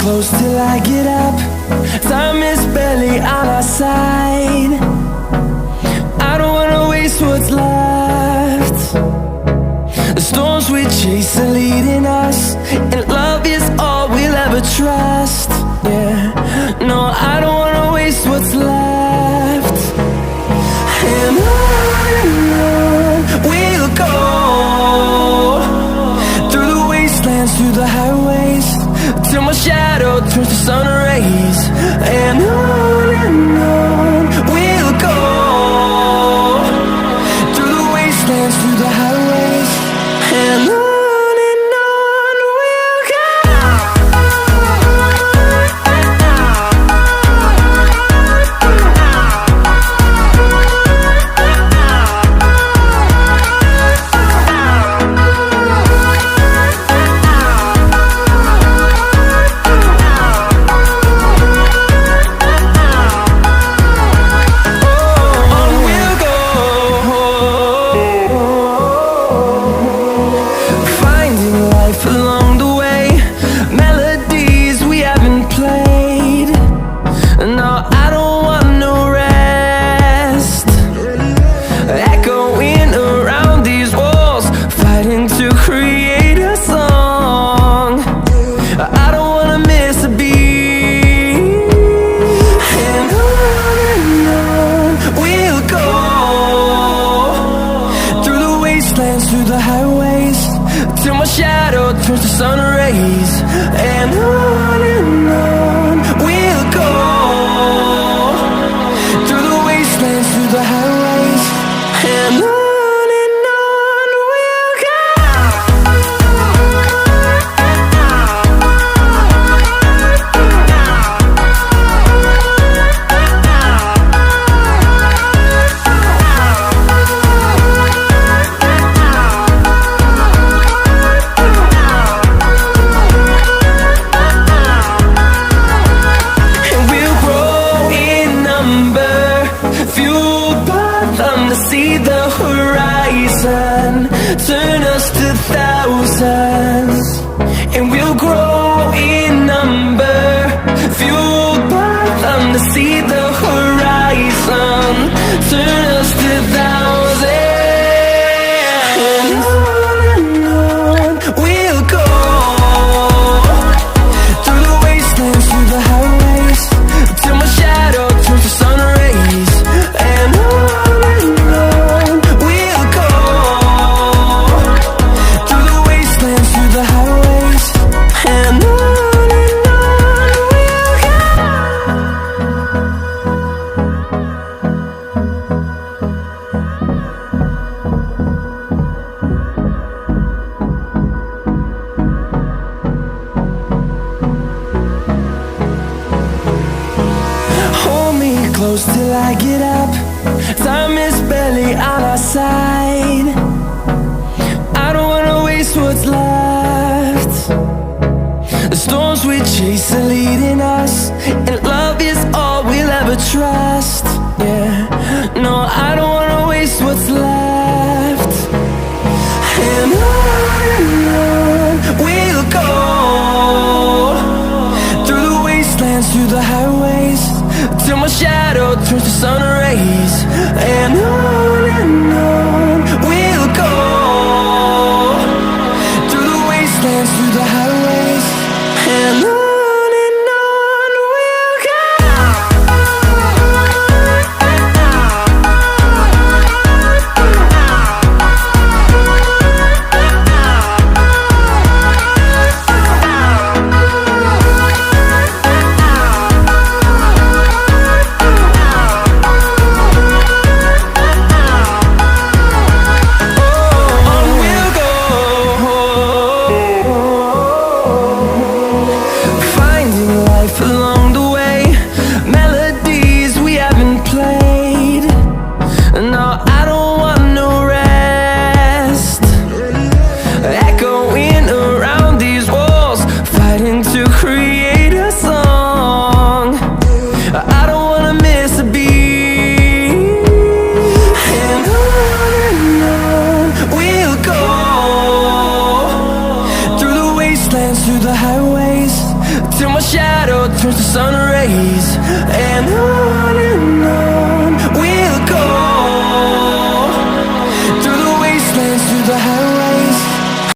close till I get up. Time is barely on our side. I don't wanna waste what's left. The storms we chase are leading us, and love is all we'll ever trust. Yeah, no, I don't wanna waste what's left. And on we'll go, through the wastelands, through the highways, till my shadow turns to sun rays. And on we'll go, through the wastelands, through the highways, and on we'll go. Through the highways, till my shadow turns to sun rays. And on we'll go, through the wastelands, through the highways, and on we'll go. See the horizon turn us to thousands, and we'll grow in number, fueled by them. To see the horizon turn us to thousands, and on we'll go, through the wastelands, through the highways, till my shadow turns to sun rays. And close till I get up. Time is barely on our side. I don't wanna waste what's left. The storms we chase are leading us, and love is all we'll ever trust. Yeah, no, I don't wanna waste what's left. And on we'll go, through the wastelands, through the highways, till my shadow turns to sun rays. And on we'll go, through the wastelands, through the highways, and on we'll go. till my shadow turns to sun rays. And on